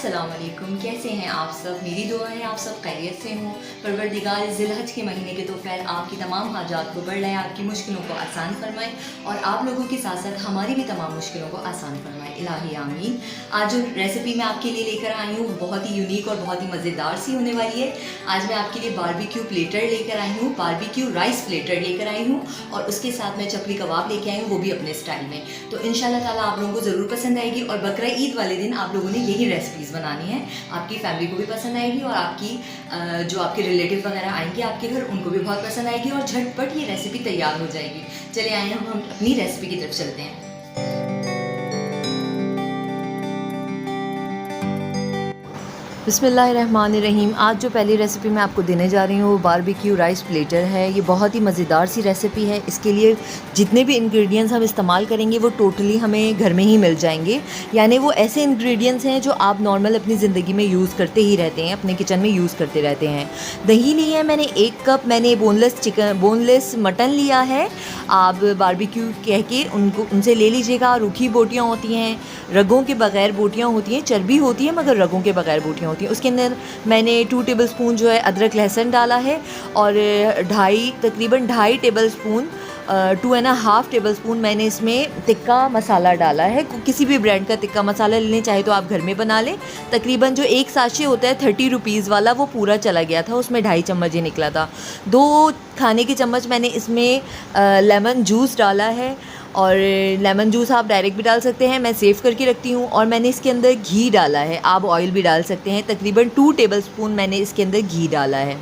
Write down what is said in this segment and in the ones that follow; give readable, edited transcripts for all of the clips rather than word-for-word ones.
अस्सलाम वालेकुम। कैसे हैं आप सब? मेरी दुआ है आप सब खैरियत से हों। परवरदिगार ज़िलहज के महीने के तोफ़ैल आपकी तमाम हाजात को बढ़ लाएं, आपकी मुश्किलों को आसान फरमाएं और आप लोगों के साथ साथ हमारी भी तमाम मुश्किलों को आसान फरमाएं। इलाही आमीन। आज जो रेसिपी मैं आपके लिए लेकर आई हूँ बहुत ही यूनिक और बहुत ही मज़ेदार सी होने वाली है। आज मैं आपके लिए बारबेक्यू प्लेटर लेकर आई हूँ, बारबेक्यू राइस प्लेटर लेकर आई हूँ और उसके साथ मैं चपली कबाब लेके आई हूँ, वो भी अपने स्टाइल में। तो इंशाल्लाह ताला आप लोगों को ज़रूर पसंद आएगी और बकरा ईद वाले दिन आप लोगों ने यही रेसिपीज़ बनानी है। आपकी फैमिली को भी पसंद आएगी और आपकी जो आपके रिलेटिव वगैरह आएंगे आपके घर उनको भी बहुत पसंद आएगी और झटपट ये रेसिपी तैयार हो जाएगी। चले आए हम अपनी रेसिपी की तरफ चलते हैं। बिस्मिल्लाहिर्रहमानिर्रहीम। आज जो पहली रेसिपी मैं आपको देने जा रही हूँ वो बारबेक्यू राइस प्लेटर है। ये बहुत ही मज़ेदार सी रेसिपी है। इसके लिए जितने भी इंग्रेडिएंट्स हम इस्तेमाल करेंगे वो टोटली हमें घर में ही मिल जाएंगे, यानी वो ऐसे इंग्रेडिएंट्स हैं जो आप नॉर्मल अपनी ज़िंदगी में यूज़ करते ही रहते हैं, अपने किचन में यूज़ करते रहते हैं। दही ली है मैंने 1 कप, मैंने बोनलेस मटन लिया है। आप बारबेक्यू कह के उनसे ले लीजिएगा। रूखी बोटियाँ होती हैं, रगों के बग़ैर बोटियाँ होती हैं, चर्बी होती है मगर रगों के बग़ैर बोटियाँ होती हैं। उसके अंदर मैंने 2 टेबलस्पून जो है अदरक लहसुन डाला है और तकरीबन 2.5 टेबलस्पून 2.5 टेबलस्पून मैंने इसमें तिक्का मसाला डाला है। किसी भी ब्रांड का तिक्का मसाला लेने चाहे तो आप घर में बना लें। तकरीबन जो एक साशे होता है 30 रुपीज़ वाला वो पूरा चला गया था, उसमें 2.5 चम्मच ही निकला था। 2 खाने के चम्मच मैंने इसमें लेमन जूस डाला है और लेमन जूस आप डायरेक्ट भी डाल सकते हैं, मैं सेव करके रखती हूँ। और मैंने इसके अंदर घी डाला है, आप ऑयल भी डाल सकते हैं। तकरीबन 2 टेबलस्पून मैंने इसके अंदर घी डाला है।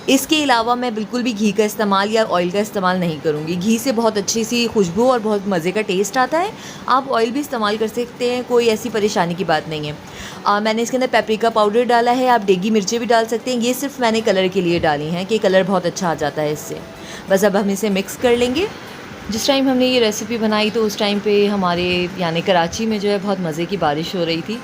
इसके अलावा मैं बिल्कुल भी घी का इस्तेमाल या ऑयल का इस्तेमाल नहीं करूँगी। घी से बहुत अच्छी सी खुशबू और बहुत मज़े का टेस्ट आता है। आप ऑयल भी इस्तेमाल कर सकते हैं, कोई ऐसी परेशानी की बात नहीं है। मैंने इसके अंदर पेपरिका पाउडर डाला है, आप डेगी मिर्चें भी डाल सकते हैं। ये सिर्फ मैंने कलर के लिए डाली हैं कि कलर बहुत अच्छा आ जाता है इससे। बस अब हम इसे मिक्स कर लेंगे। जिस टाइम हमने ये रेसिपी बनाई तो उस टाइम पे हमारे यानी कराची में जो है बहुत मज़े की बारिश हो रही थी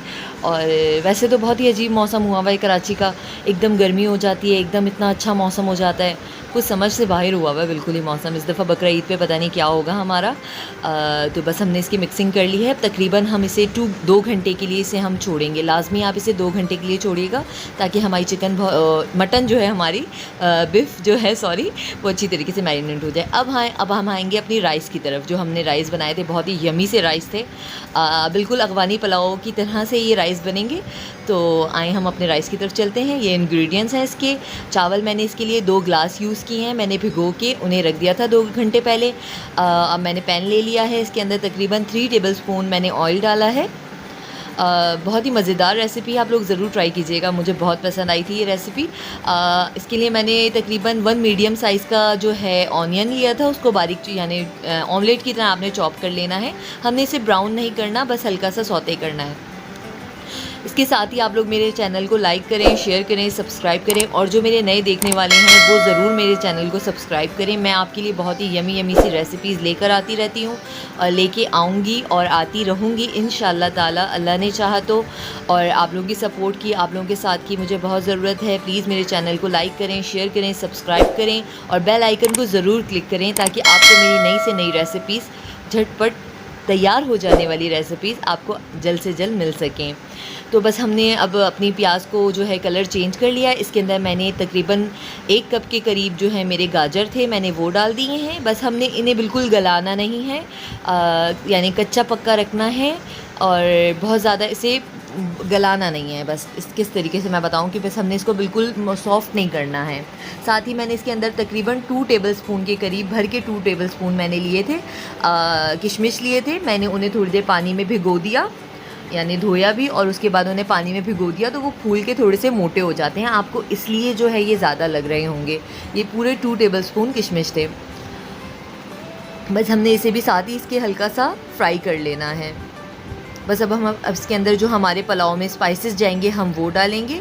और वैसे तो बहुत ही अजीब मौसम हुआ हुआ है कराची का। एकदम गर्मी हो जाती है, एकदम इतना अच्छा मौसम हो जाता है, कुछ समझ से बाहर हुआ हुआ है बिल्कुल ही मौसम। इस दफ़ा बकरा ईद पे पता नहीं क्या होगा हमारा। तो बस हमने इसकी मिक्सिंग कर ली है। तकरीबन हम इसे 2 घंटे के लिए इसे हम छोड़ेंगे। लाजमी आप इसे 2 घंटे के लिए छोड़िएगा ताकि हमारी मटन जो है हमारी बिफ जो है वो अच्छी तरीके से मैरिनेट हो जाए। अब हम आएंगे अपनी राइस की तरफ। जो हमने राइस बनाए थे बहुत ही यमी से राइस थे, बिल्कुल अफ़गानी पुलाव की तरह से ये राइस बनेंगे। तो आए हम अपने राइस की तरफ चलते हैं। ये इंग्रेडिएंट्स हैं इसके। चावल मैंने इसके लिए 2 ग्लास यूज़ किए हैं, मैंने भिगो के उन्हें रख दिया था 2 घंटे पहले। अब मैंने पैन ले लिया है, इसके अंदर तकरीबन 3 टेबलस्पून मैंने ऑयल डाला है। बहुत ही मज़ेदार रेसिपी, आप लोग ज़रूर ट्राई कीजिएगा, मुझे बहुत पसंद आई थी ये रेसिपी। इसके लिए मैंने तकरीबन 1 मीडियम साइज़ का जो है ऑनियन लिया था, उसको बारीक यानी ऑमलेट की तरह आपने चॉप कर लेना है। हमने इसे ब्राउन नहीं करना, बस हल्का सा सौते करना है। इसके साथ ही आप लोग मेरे चैनल को लाइक करें, शेयर करें, सब्सक्राइब करें और जो मेरे नए देखने वाले हैं वो ज़रूर मेरे चैनल को सब्सक्राइब करें। मैं आपके लिए बहुत ही यमी सी रेसिपीज़ लेकर आती रहती हूँ और लेके आऊँगी और आती रहूँगी इंशाअल्लाह ताला, अल्लाह ने चाहा तो। और आप लोगों की सपोर्ट की, आप लोगों के साथ की मुझे बहुत ज़रूरत है। प्लीज़ मेरे चैनल को लाइक करें, शेयर करें, सब्सक्राइब करें और बेल आइकन को ज़रूर क्लिक करें ताकि आपको मेरी नई से नई रेसिपीज़ झटपट तैयार हो जाने वाली रेसिपीज़ आपको जल्द से जल्द मिल सकें। तो बस हमने अब अपनी प्याज को जो है कलर चेंज कर लिया। इसके अंदर मैंने तकरीबन 1 कप के करीब जो है मेरे गाजर थे, मैंने वो डाल दिए हैं। बस हमने इन्हें बिल्कुल गलाना नहीं है, यानी कच्चा पक्का रखना है और बहुत ज़्यादा इसे गलाना नहीं है। बस किस तरीके से मैं बताऊं कि बस हमने इसको बिल्कुल सॉफ्ट नहीं करना है। साथ ही मैंने इसके अंदर तकरीबन 2 टेबलस्पून के करीब भर के 2 टेबलस्पून मैंने लिए थे किशमिश लिए थे। मैंने उन्हें थोड़ी देर पानी में भिगो दिया, यानी धोया भी और उसके बाद उन्हें पानी में भिगो दिया तो वो फूल के थोड़े से मोटे हो जाते हैं। आपको इसलिए जो है ये ज़्यादा लग रहे होंगे। ये पूरे 2 टेबलस्पून किशमिश थे। बस हमने इसे भी साथ ही इसके हल्का सा फ्राई कर लेना है। बस अब इसके अंदर जो हमारे पुलाव में स्पाइसेस जाएंगे हम वो डालेंगे।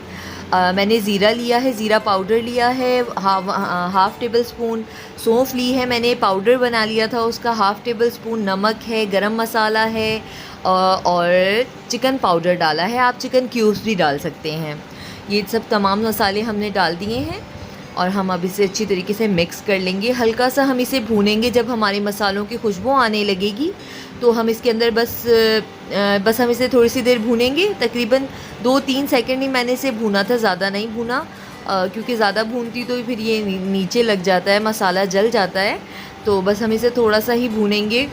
मैंने ज़ीरा लिया है, ज़ीरा पाउडर लिया है, हाफ़ टेबल स्पून सौंफ ली है, मैंने पाउडर बना लिया था उसका। हाफ़ टेबल स्पून नमक है, गरम मसाला है और चिकन पाउडर डाला है। आप चिकन क्यूब्स भी डाल सकते हैं। ये सब तमाम मसाले हमने डाल दिए हैं और हम अब इसे अच्छी तरीके से मिक्स कर लेंगे। हल्का सा हम इसे भूनेंगे। जब हमारे मसालों की खुशबू आने लगेगी तो हम इसके अंदर बस हम इसे थोड़ी सी देर भूनेंगे, तकरीबन 2-3 सेकंड ही मैंने इसे भूना था, ज़्यादा नहीं भूना, क्योंकि ज़्यादा भूनती तो फिर ये नीचे लग जाता है, मसाला जल जाता है। तो बस हम इसे थोड़ा सा ही भूनेंगे।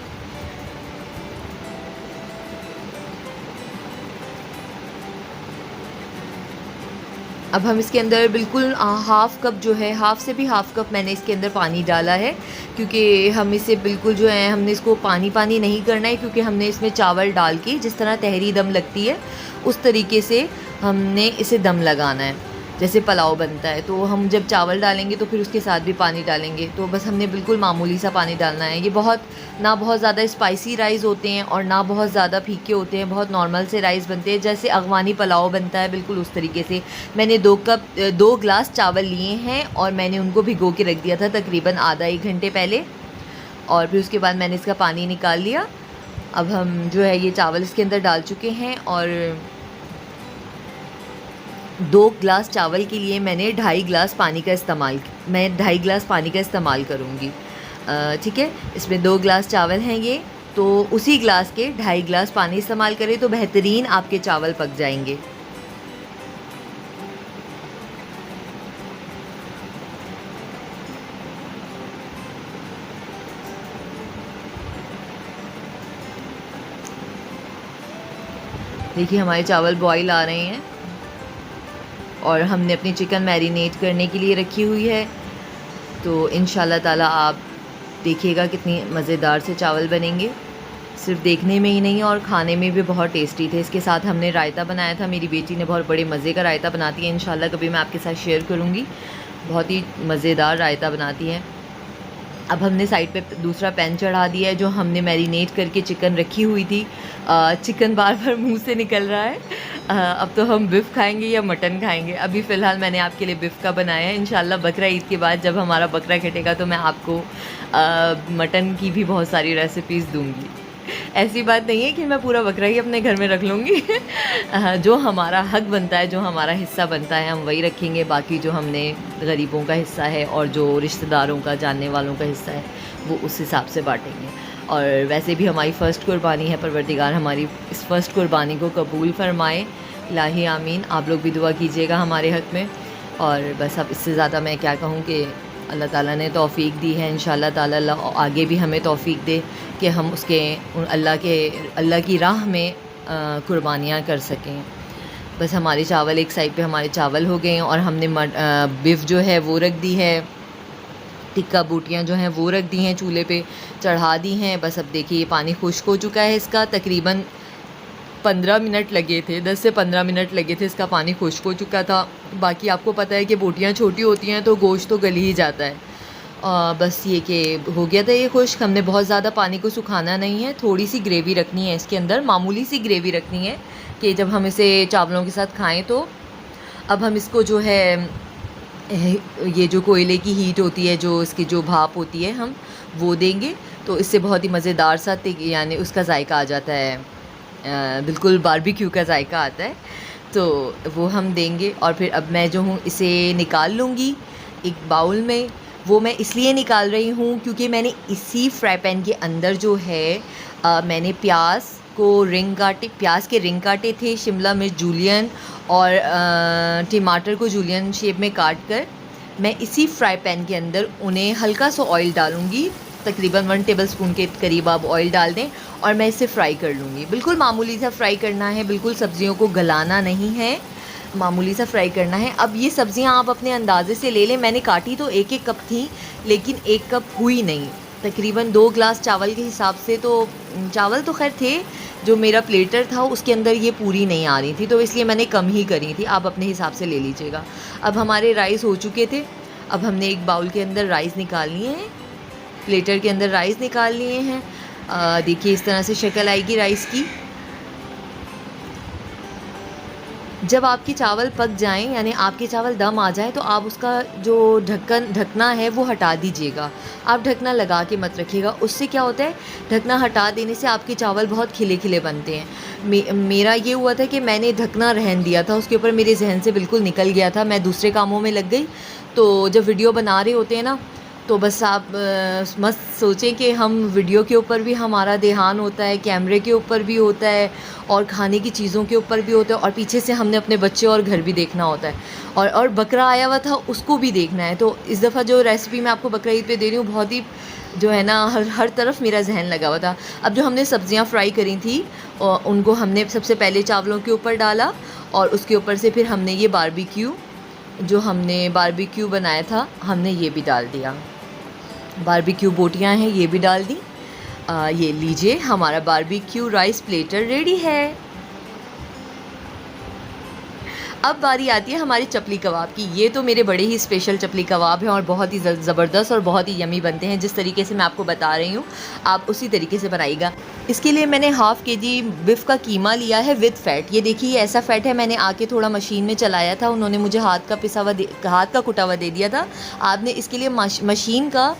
अब हम इसके अंदर बिल्कुल हाफ़ कप जो है, हाफ़ से भी हाफ़ कप मैंने इसके अंदर पानी डाला है, क्योंकि हम इसे बिल्कुल जो है हमने इसको पानी पानी नहीं करना है, क्योंकि हमने इसमें चावल डाल के जिस तरह तहरी दम लगती है उस तरीके से हमने इसे दम लगाना है, जैसे पुलाव बनता है। तो हम जब चावल डालेंगे तो फिर उसके साथ भी पानी डालेंगे, तो बस हमने बिल्कुल मामूली सा पानी डालना है। ये ना बहुत ज़्यादा स्पाइसी राइस होते हैं और ना बहुत ज़्यादा फीके होते हैं, बहुत नॉर्मल से राइस बनते हैं, जैसे अफ़गानी पुलाव बनता है बिल्कुल उस तरीके से। मैंने 2 ग्लास चावल लिए हैं और मैंने उनको भिगो के रख दिया था तकरीबन आधा 1 घंटे पहले, और फिर उसके बाद मैंने इसका पानी निकाल लिया। अब हम जो है ये चावल इसके अंदर डाल चुके हैं, और 2 ग्लास चावल के लिए मैं 2.5 ग्लास पानी का इस्तेमाल करूँगी। ठीक है, इसमें 2 ग्लास चावल हैं ये, तो उसी ग्लास के 2.5 ग्लास पानी इस्तेमाल करें तो बेहतरीन आपके चावल पक जाएंगे। देखिए हमारे चावल बॉईल आ रहे हैं, और हमने अपनी चिकन मैरिनेट करने के लिए रखी हुई है। तो इंशाल्लाह ताला आप देखिएगा कितनी मज़ेदार से चावल बनेंगे, सिर्फ देखने में ही नहीं और खाने में भी बहुत टेस्टी थे। इसके साथ हमने रायता बनाया था, मेरी बेटी ने बहुत बड़े मज़े का रायता बनाती है, इंशाल्लाह कभी मैं आपके साथ शेयर करूँगी, बहुत ही मज़ेदार रायता बनाती है। अब हमने साइड पे दूसरा पैन चढ़ा दिया है, जो हमने मैरिनेट करके चिकन रखी हुई थी। चिकन बार बार मुंह से निकल रहा है। अब तो हम बिफ़ खाएंगे या मटन खाएंगे। अभी फ़िलहाल मैंने आपके लिए बिफ़ का बनाया है। इंशाल्लाह बकरा ईद के बाद जब हमारा बकरा कटेगा तो मैं आपको मटन की भी बहुत सारी रेसिपीज़ दूँगी। ऐसी बात नहीं है कि मैं पूरा बकरा ही अपने घर में रख लूँगी। जो हमारा हक बनता है, जो हमारा हिस्सा बनता है, हम वही रखेंगे। बाकी जो हमने गरीबों का हिस्सा है और जो रिश्तेदारों का, जानने वालों का हिस्सा है, वो उस हिसाब से बाँटेंगे। और वैसे भी हमारी फ़र्स्ट कुर्बानी है, परवरदिगार हमारी इस फ़र्स्ट कुर्बानी को कबूल फ़रमाए। इलाही आमीन। आप लोग भी दुआ कीजिएगा हमारे हक़ में। और बस अब इससे ज़्यादा मैं क्या कहूँ कि अल्लाह ताला ने तौफ़ीक दी है, इंशाअल्लाह ताला आगे भी हमें तौफ़ीक दे कि हम उसके अल्लाह की राह में कुर्बानियाँ कर सकें। बस हमारे चावल एक साइड पे हमारे चावल हो गए हैं, और हमने बिफ़ जो है वो रख दी है, टिक्का बूटियाँ जो हैं वो रख दी हैं, चूल्हे पे चढ़ा दी हैं। बस अब देखिए ये पानी खुश्क हो चुका है इसका, तकरीबन 15 मिनट लगे थे, 10 से 15 मिनट लगे थे, इसका पानी खुश्क हो चुका था। बाकी आपको पता है कि बोटियाँ छोटी होती हैं तो गोश्त तो गल ही जाता है। बस ये कि हो गया था ये खुश्क। हमने बहुत ज़्यादा पानी को सुखाना नहीं है, थोड़ी सी ग्रेवी रखनी है इसके अंदर, मामूली सी ग्रेवी रखनी है कि जब हम इसे चावलों के साथ खाएँ तो। अब हम इसको जो है ये जो कोयले की हीट होती है, जो इसकी जो भाप होती है, हम वो देंगे तो इससे बहुत ही मज़ेदार सा यानी उसका जायका आ जाता है, बिल्कुल बारबेक्यू का जायका आता है, तो वो हम देंगे। और फिर अब मैं जो हूँ इसे निकाल लूँगी एक बाउल में। वो मैं इसलिए निकाल रही हूँ क्योंकि मैंने इसी फ्राई पैन के अंदर जो है मैंने प्याज के रिंग काटे थे, शिमला मिर्च जूलियन और टमाटर को जूलियन शेप में काट कर मैं इसी फ्राई पैन के अंदर उन्हें हल्का सा ऑयल डालूँगी, तकरीबन 1 टेबलस्पून के करीब आप ऑयल डाल दें, और मैं इसे फ्राई कर लूँगी। बिल्कुल मामूली सा फ्राई करना है, बिल्कुल सब्ज़ियों को गलाना नहीं है, मामूली सा फ्राई करना है। अब ये सब्ज़ियाँ आप अपने अंदाज़े से ले लें। मैंने काटी तो 1-1 कप थी, लेकिन 1 कप हुई नहीं। तकरीबन 2 ग्लास चावल के हिसाब से, तो चावल तो खैर थे, जो मेरा प्लेटर था उसके अंदर ये पूरी नहीं आ रही थी, तो इसलिए मैंने कम ही करी थी। आप अपने हिसाब से ले लीजिएगा। अब हमारे राइस हो चुके थे। अब हमने एक बाउल के अंदर राइस निकाल लिए हैं, प्लेटर के अंदर राइस निकाल लिए हैं। देखिए इस तरह से शक्ल आएगी राइस की। जब आपके चावल पक जाएं, यानी आपके चावल दम आ जाए, तो आप उसका जो ढकना है वो हटा दीजिएगा। आप ढकना लगा के मत रखिएगा। उससे क्या होता है, ढकना हटा देने से आपके चावल बहुत खिले खिले बनते हैं। मेरा ये हुआ था कि मैंने ढकना रहन दिया था, उसके ऊपर मेरे जहन से बिल्कुल निकल गया था, मैं दूसरे कामों में लग गई। तो जब वीडियो बना रहे होते हैं ना, तो बस आप मत सोचें कि हम वीडियो के ऊपर भी हमारा ध्यान होता है, कैमरे के ऊपर भी होता है और खाने की चीज़ों के ऊपर भी होता है, और पीछे से हमने अपने बच्चे और घर भी देखना होता है, और बकरा आया हुआ था उसको भी देखना है। तो इस दफ़ा जो रेसिपी मैं आपको बकरा ईद पे दे रही हूँ, बहुत ही जो है ना हर तरफ मेरा जहन लगा हुआ था। अब जो हमने सब्ज़ियाँ फ्राई करी थी उनको हमने सबसे पहले चावलों के ऊपर डाला, और उसके ऊपर से फिर हमने ये बारबेक्यू बनाया था, हमने ये भी डाल दिया। बारबेक्यू बोटियाँ हैं, ये भी डाल दी। ये लीजिए, हमारा बारबेक्यू राइस प्लेटर रेडी है। अब बारी आती है हमारी चपली कबाब की। ये तो मेरे बड़े ही स्पेशल चपली कबाब हैं और बहुत ही ज़बरदस्त और बहुत ही यमी बनते हैं। जिस तरीके से मैं आपको बता रही हूँ आप उसी तरीके से बनाइएगा। इसके लिए मैंने हाफ़ केजी बिफ का कीमा लिया है विद फ़ैट। ये देखिए, ऐसा फ़ैट है, मैंने आके थोड़ा मशीन में चलाया था, उन्होंने मुझे हाथ का कुटा हुआ दे दिया था। आपने इसके लिए मशीन का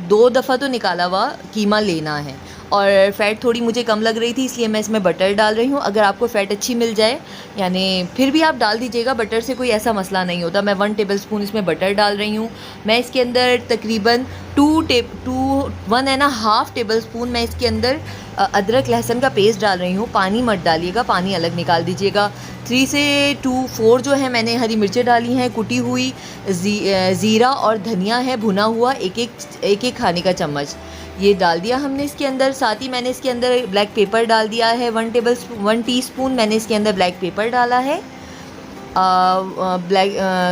2 दफ़ा तो निकाला हुआ कीमा लेना है। और फ़ैट थोड़ी मुझे कम लग रही थी, इसलिए मैं इसमें बटर डाल रही हूँ। अगर आपको फ़ैट अच्छी मिल जाए, यानी फिर भी आप डाल दीजिएगा, बटर से कोई ऐसा मसला नहीं होता। मैं 1 टेबलस्पून इसमें बटर डाल रही हूँ। मैं इसके अंदर तकरीबन 1.5 टेबलस्पून मैं इसके अंदर अदरक लहसुन का पेस्ट डाल रही हूँ। पानी मत डालिएगा, पानी अलग निकाल दीजिएगा। 3 से 4 जो है मैंने हरी मिर्चें डाली हैं, कुटी हुई ज़ीरा और धनिया है भुना हुआ, एक खाने का चम्मच ये डाल दिया हमने इसके अंदर। साथ ही मैंने इसके अंदर ब्लैक पेपर डाल दिया है, 1 टीस्पून मैंने इसके अंदर ब्लैक पेपर डाला है।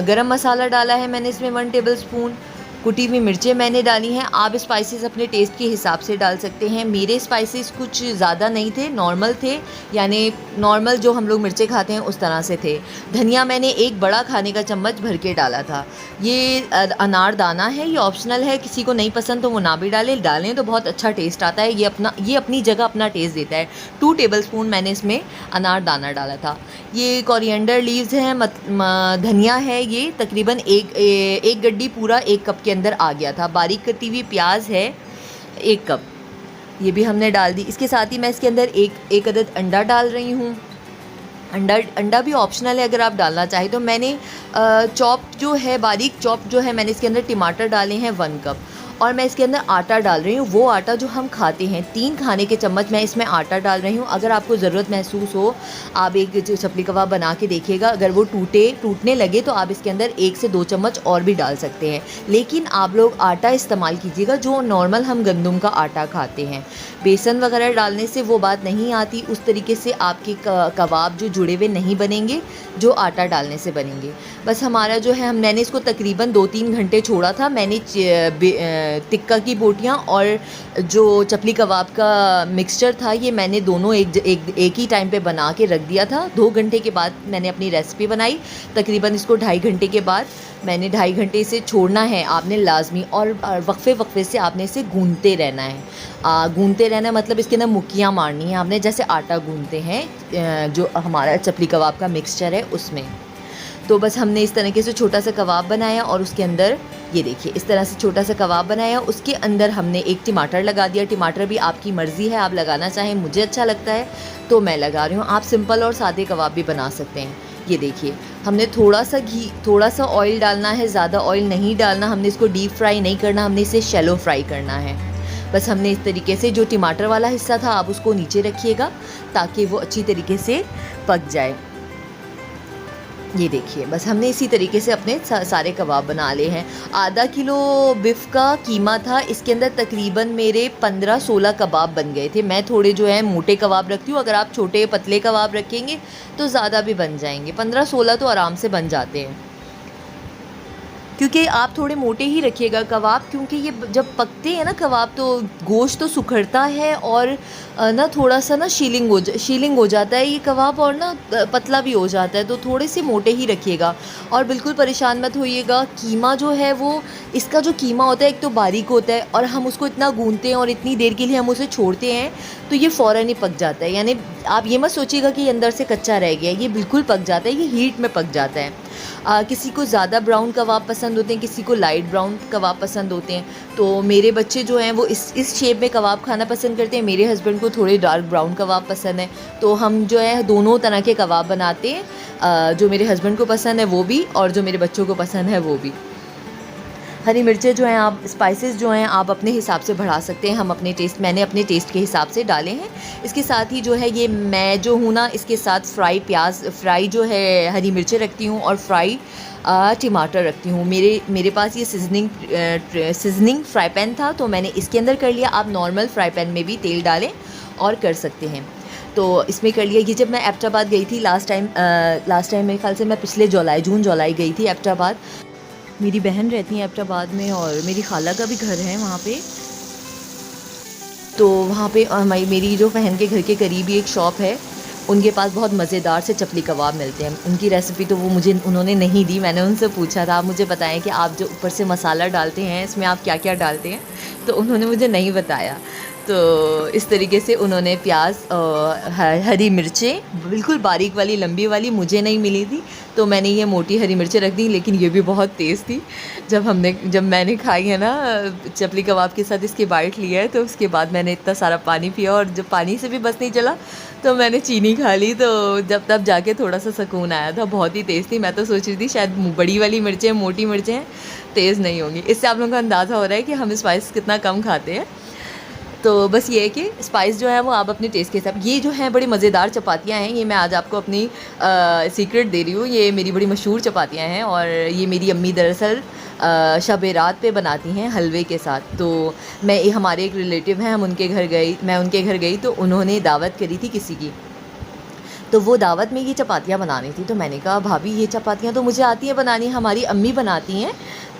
गरम मसाला डाला है मैंने इसमें 1 टेबलस्पून। कुटी हुई मिर्चें मैंने डाली हैं। आप स्पाइसेस अपने टेस्ट के हिसाब से डाल सकते हैं। मेरे स्पाइसेस कुछ ज़्यादा नहीं थे, नॉर्मल थे, यानी नॉर्मल जो हम लोग मिर्चें खाते हैं उस तरह से थे। धनिया मैंने 1 बड़ा खाने का चम्मच भर के डाला था। ये अनार दाना है, ये ऑप्शनल है, किसी को नहीं पसंद तो वो ना भी डालें तो बहुत अच्छा टेस्ट आता है। ये अपनी जगह अपना टेस्ट देता है। 2 टेबलस्पून मैंने इसमें अनार दाना डाला था। ये कोरिएंडर लीव्स हैं, धनिया है, ये तकरीबन एक गड्डी पूरा 1 कप के अंदर आ गया था। बारीक कटी हुई प्याज है 1 कप, ये भी हमने डाल दी। इसके साथ ही मैं इसके अंदर एक अदद अंडा डाल रही हूँ। अंडा भी ऑप्शनल है, अगर आप डालना चाहें तो। मैंने बारीक चॉप जो है मैंने इसके अंदर टमाटर डाले हैं 1 कप, और मैं इसके अंदर आटा डाल रही हूँ, वो आटा जो हम खाते हैं। 3 खाने के चम्मच मैं इसमें आटा डाल रही हूँ। अगर आपको ज़रूरत महसूस हो, आप एक चपली कबाब बना के देखिएगा, अगर वो टूटने लगे तो आप इसके अंदर 1 से 2 चम्मच और भी डाल सकते हैं। लेकिन आप लोग आटा इस्तेमाल कीजिएगा जो नॉर्मल हम गंदम का आटा खाते हैं। बेसन वगैरह डालने से वो बात नहीं आती, उस तरीके से आपके कबाब जो जुड़े हुए नहीं बनेंगे जो आटा डालने से बनेंगे। बस हमारा जो है मैंने इसको तकरीबन 2-3 घंटे छोड़ा था। मैंने टिक्का की बोटियाँ और जो चपली कबाब का मिक्सचर था, ये मैंने दोनों एक ही टाइम पे बना के रख दिया था। 2 घंटे के बाद मैंने अपनी रेसिपी बनाई। तकरीबन इसको 2.5 घंटे के बाद मैंने 2.5 घंटे इसे छोड़ना है आपने लाजमी, और वक्फे से आपने इसे गूंदते रहना है। गूंदते रहना मतलब इसके अंदर मुक्कियाँ मारनी है आपने, जैसे आटा गूंदते हैं जो हमारा चपली कबाब का मिक्सचर है उसमें। तो बस हमने इस तरीके से छोटा सा कबाब बनाया, और उसके अंदर ये देखिए इस तरह से छोटा सा कबाब बनाया। उसके अंदर हमने 1 टमाटर लगा दिया। टमाटर भी आपकी मर्ज़ी है, आप लगाना चाहें, मुझे अच्छा लगता है तो मैं लगा रही हूँ। आप सिंपल और सादे कबाब भी बना सकते हैं। ये देखिए हमने थोड़ा सा ऑयल डालना है, ज़्यादा ऑयल नहीं डालना। हमने इसको डीप फ्राई नहीं करना, हमने इसे शैलो फ्राई करना है। बस हमने इस तरीके से जो टमाटर वाला हिस्सा था आप उसको नीचे रखिएगा ताकि वो अच्छी तरीके से पक जाए। ये देखिए बस हमने इसी तरीके से अपने सारे कबाब बना लिए हैं। आधा किलो बिफ का कीमा था, इसके अंदर तकरीबन मेरे 15-16 कबाब बन गए थे। मैं थोड़े जो है मोटे कबाब रखती हूँ, अगर आप छोटे पतले कबाब रखेंगे तो ज़्यादा भी बन जाएंगे। 15-16 तो आराम से बन जाते हैं, क्योंकि आप थोड़े मोटे ही रखिएगा कबाब, क्योंकि ये जब पकते हैं ना कबाब तो गोश्त तो सुखड़ता है और ना थोड़ा सा ना शीलिंग हो जाता है ये कबाब, और ना पतला भी हो जाता है। तो थोड़े से मोटे ही रखिएगा और बिल्कुल परेशान मत होइएगा। कीमा जो है वो, इसका जो कीमा होता है एक तो बारीक होता है, और हम उसको इतना गूंदते हैं और इतनी देर के लिए हम उसे छोड़ते हैं तो ये फ़ौरन ही पक जाता है। यानी आप ये मत सोचिएगा कि अंदर से कच्चा रह गया, ये बिल्कुल पक जाता है, ये हीट में पक जाता है। किसी को ज़्यादा ब्राउन कबाब पसंद होते हैं, किसी को लाइट ब्राउन कबाब पसंद होते हैं। तो मेरे बच्चे जो हैं वो इस शेप में कबाब खाना पसंद करते हैं। मेरे हस्बैंड को थोड़े डार्क ब्राउन कबाब पसंद है, तो हम जो है दोनों तरह के कबाब बनाते हैं, जो मेरे हस्बैंड को पसंद है वो भी, और जो मेरे बच्चों को पसंद है वो भी। हरी मिर्चें जो हैं आप स्पाइसेस जो हैं आप अपने हिसाब से बढ़ा सकते हैं। मैंने अपने टेस्ट के हिसाब से डाले हैं। इसके साथ ही जो है ये मैं जो हूँ ना इसके साथ फ्राई जो है हरी मिर्चें रखती हूँ और फ्राई टमाटर रखती हूँ। मेरे पास ये सीजनिंग फ्राई पैन था तो मैंने इसके अंदर कर लिया। आप नॉर्मल फ्राई पैन में भी तेल डालें और कर सकते हैं। तो इसमें कर लिया। ये जब मैं एबटाबाद गई थी लास्ट टाइम मेरे ख्याल से मैं पिछले जून जुलाई गई थी एबटाबाद। मेरी बहन रहती है एबटाबाद में और मेरी खाला का भी घर है वहाँ पे। तो वहाँ पे मेरी जो बहन के घर के करीब ही एक शॉप है, उनके पास बहुत मज़ेदार से चपली कबाब मिलते हैं। उनकी रेसिपी तो उन्होंने नहीं दी। मैंने उनसे पूछा था आप मुझे बताएं कि आप जो ऊपर से मसाला डालते हैं इसमें आप क्या क्या डालते हैं, तो उन्होंने मुझे नहीं बताया। तो इस तरीके से उन्होंने प्याज हरी मिर्चें बिल्कुल बारीक वाली लंबी वाली मुझे नहीं मिली थी, तो मैंने ये मोटी हरी मिर्चें रख दी, लेकिन ये भी बहुत तेज़ थी। जब मैंने खाई है ना चपली कबाब के साथ इसकी बाइट लिया है, तो उसके बाद मैंने इतना सारा पानी पिया और जब पानी से भी बस नहीं चला तो मैंने चीनी खा ली। तो तब जाके थोड़ा सा सुकून आया था। बहुत ही तेज़ थी। मैं तो सोच रही थी शायद बड़ी वाली मिर्चें मोटी मिर्चें हैं तेज़ नहीं होंगी। इससे आप लोगों को अंदाज़ा हो रहा है कि हम स्पाइस कितना कम खाते हैं। तो बस ये है कि स्पाइस जो है वो आप अपने टेस्ट के हिसाब। ये जो हैं बड़ी मज़ेदार चपातियाँ हैं, ये मैं आज आपको अपनी सीक्रेट दे रही हूँ। ये मेरी बड़ी मशहूर चपातियाँ हैं और ये मेरी अम्मी दरअसल शब रात पे बनाती हैं हलवे के साथ। तो हमारे एक रिलेटिव हैं, मैं उनके घर गई तो उन्होंने दावत करी थी किसी की, तो वो दावत में ये चपातियाँ बनानी थी। तो मैंने कहा भाभी ये चपातियाँ तो मुझे आती हैं बनानी, हमारी अम्मी बनाती हैं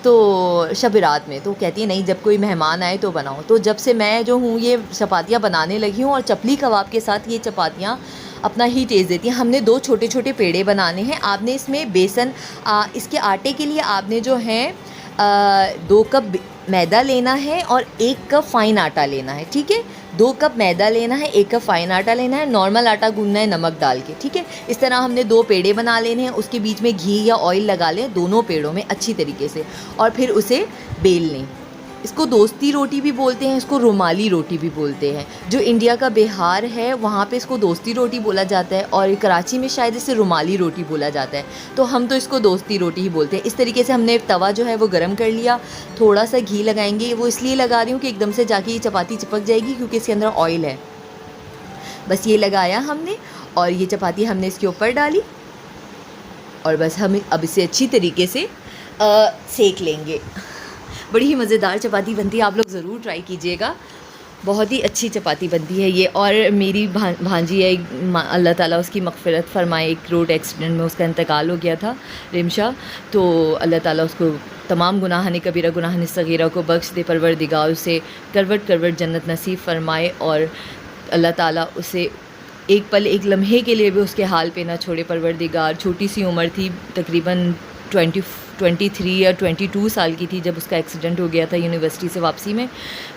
तो शब रात में। तो कहती है नहीं जब कोई मेहमान आए तो बनाओ। तो जब से मैं जो हूँ ये चपातियाँ बनाने लगी हूँ और चपली कबाब के साथ ये चपातियाँ अपना ही टेस्ट देती हैं। हमने 2 छोटे छोटे पेड़े बनाने हैं। आपने इसमें बेसन इसके आटे के लिए आपने जो है 2 कप मैदा लेना है और 1 कप फ़ाइन आटा लेना है, ठीक है। 2 कप मैदा लेना है, 1 कप फ़ाइन आटा लेना है, नॉर्मल आटा गूंदना है नमक डाल के, ठीक है। इस तरह हमने 2 पेड़े बना लेने हैं। उसके बीच में घी या ऑयल लगा लें दोनों पेड़ों में अच्छी तरीके से और फिर उसे बेल लें। इसको दोस्ती रोटी भी बोलते हैं, इसको रुमाली रोटी भी बोलते हैं। जो इंडिया का बिहार है वहाँ पे इसको दोस्ती रोटी बोला जाता है और कराची में शायद इसे रुमाली रोटी बोला जाता है। तो हम तो इसको दोस्ती रोटी ही बोलते हैं। इस तरीके से हमने तवा जो है वो गर्म कर लिया, थोड़ा सा घी लगाएंगे। वो इसलिए लगा रही हूँ कि एकदम से जाके ये चपाती चिपक जाएगी क्योंकि इसके अंदर ऑयल है। बस ये लगाया हमने और ये चपाती हमने इसके ऊपर डाली और बस हम अब इसे अच्छी तरीके से सेक लेंगे। बड़ी ही मज़ेदार चपाती बनती है, आप लोग ज़रूर ट्राई कीजिएगा। बहुत ही अच्छी चपाती बनती है ये। और मेरी भांजी है, अल्लाह ताला उसकी मग़फ़िरत फ़रमाए, एक रोड एक्सीडेंट में उसका इंतकाल हो गया था, रिमशा। तो अल्लाह ताला उसको तमाम गुनाह कबीरा गुनाह सगीरा को बख्श दे, परवरदिगार उसे करवट जन्नत नसीब फ़रमाए और अल्लाह ताला उसे एक पल एक लम्हे के लिए भी उसके हाल पे ना छोड़े परवरदिगार। छोटी सी उम्र थी, तकरीबन 23 या 22 साल की थी जब उसका एक्सीडेंट हो गया था यूनिवर्सिटी से वापसी में।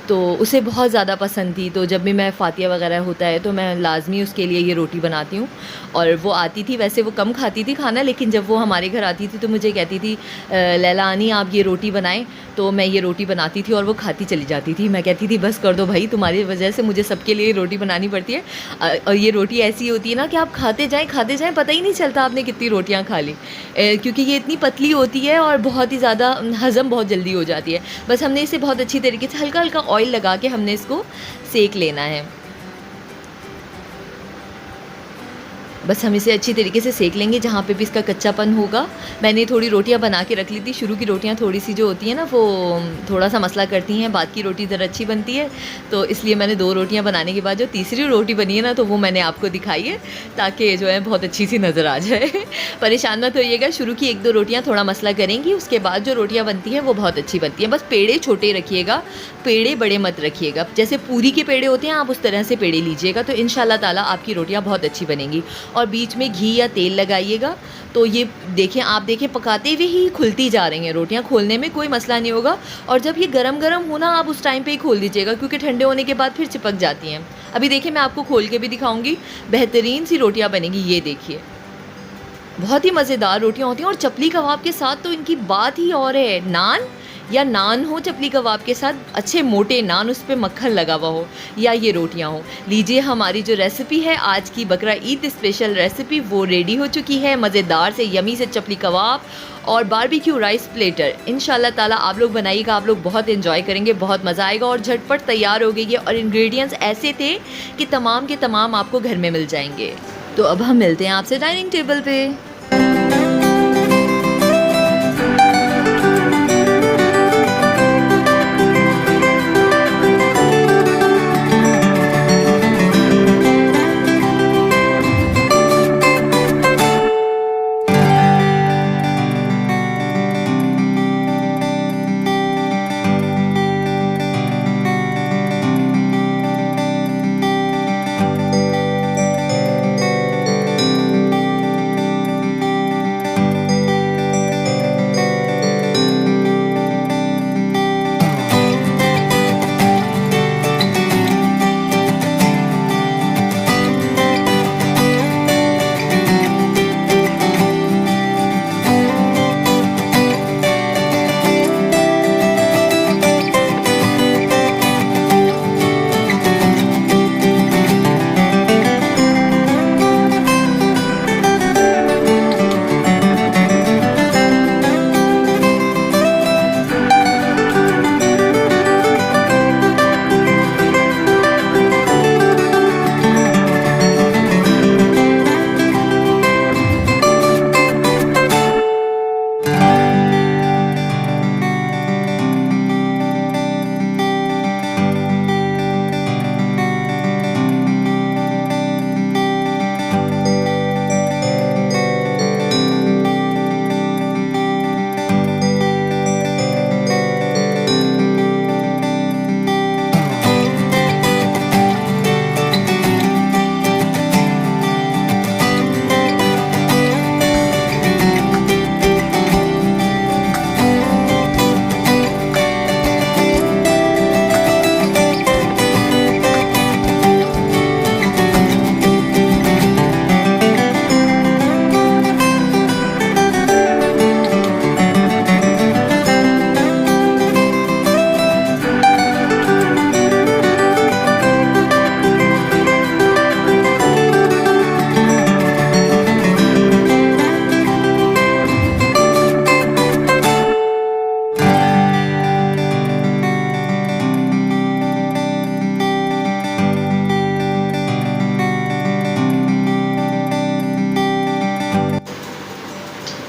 तो उसे बहुत ज़्यादा पसंद थी। तो जब भी मैं फ़ातिया वगैरह होता है तो मैं लाजमी उसके लिए ये रोटी बनाती हूँ। और वो आती थी, वैसे वो कम खाती थी खाना, लेकिन जब वो हमारे घर आती थी तो मुझे कहती थी लैला आनी आप ये रोटी बनाएं। तो मैं ये रोटी बनाती थी और वो खाती चली जाती थी। मैं कहती थी बस कर दो भाई, तुम्हारी वजह से मुझे सबके लिए रोटी बनानी पड़ती है। और ये रोटी ऐसी होती है ना कि आप खाते जाएँ पता ही नहीं चलता आपने कितनी रोटियाँ खा ली, क्योंकि ये इतनी पतली होती है और बहुत ही ज़्यादा हज़म बहुत जल्दी हो जाती है। बस हमने इसे बहुत अच्छी तरीके से हल्का हल्का ऑयल लगा के हमने इसको सेक लेना है। बस हम इसे अच्छी तरीके से सेक लेंगे जहाँ पे भी इसका कच्चापन होगा। मैंने थोड़ी रोटियाँ बना के रख ली थी। शुरू की रोटियाँ थोड़ी सी जो होती हैं ना वो थोड़ा सा मसला करती हैं, बाद की रोटी ज़रा अच्छी बनती है। तो इसलिए मैंने 2 रोटियाँ बनाने के बाद जो तीसरी रोटी बनी है ना तो वो मैंने आपको दिखाई है ताकि जो है बहुत अच्छी सी नज़र आ जाए। परेशान मत होइएगा, शुरू की 1-2 रोटियाँ थोड़ा मसला करेंगी, उसके बाद जो रोटियाँ बनती हैं वो बहुत अच्छी बनती हैं। बस पेड़े छोटे रखिएगा, पेड़े बड़े मत रखिएगा। जैसे पूरी के पेड़े होते हैं आप उस तरह से पेड़े लीजिएगा तो इंशाल्लाह ताला आपकी रोटियाँ बहुत अच्छी बनेंगी। और बीच में घी या तेल लगाइएगा। तो ये देखें, आप देखें पकाते हुए ही खुलती जा रही हैं रोटियां, खोलने में कोई मसला नहीं होगा। और जब ये गरम गरम होना आप उस टाइम पे ही खोल दीजिएगा क्योंकि ठंडे होने के बाद फिर चिपक जाती हैं। अभी देखिए मैं आपको खोल के भी दिखाऊंगी, बेहतरीन सी रोटियां बनेंगी। ये देखिए बहुत ही मज़ेदार रोटियां होती हैं। और चपली कबाब के साथ तो इनकी बात ही और है। नान या नान हो चपली कबाब के साथ, अच्छे मोटे नान, उस पर मक्खन लगा हुआ हो, या ये रोटियां हो। लीजिए हमारी जो रेसिपी है आज की बकरा ईद स्पेशल रेसिपी वो रेडी हो चुकी है। मज़ेदार से यमी से चपली कबाब और बारबेक्यू राइस प्लेटर इंशाल्लाह ताला आप लोग बनाइएगा, आप लोग बहुत एंजॉय करेंगे, बहुत मज़ा आएगा और झटपट तैयार हो गई है। और इंग्रेडिएंट्स ऐसे थे कि तमाम के तमाम आपको घर में मिल जाएंगे। तो अब हम मिलते हैं आपसे डाइनिंग टेबल पे।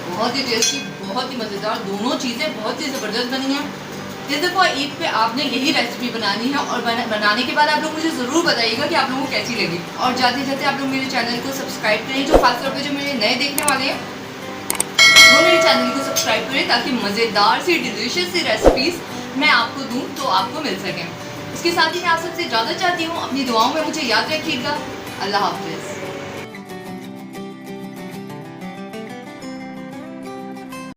बहुत ही टेस्टी, बहुत ही मज़ेदार, दोनों चीज़ें बहुत ही ज़बरदस्त बनी हैं। इस दफ़ा ईद पे आपने यही रेसिपी बनानी है और बनाने के बाद आप लोग मुझे ज़रूर बताइएगा कि आप लोगों को कैसी लगी। और जाते जाते आप लोग मेरे चैनल को सब्सक्राइब करें, जो खासतौर पर जो मेरे नए देखने वाले हैं वो मेरे चैनल को सब्सक्राइब करें ताकि मज़ेदार सी डिलीशियस सी रेसिपीज़ मैं आपको दूँ तो आपको मिल सकें। इसके साथ ही मैं आप सबसे इजाज़त चाहती हूँ, अपनी दुआओं में मुझे याद रखिएगा। अल्लाह हाफ़िज़।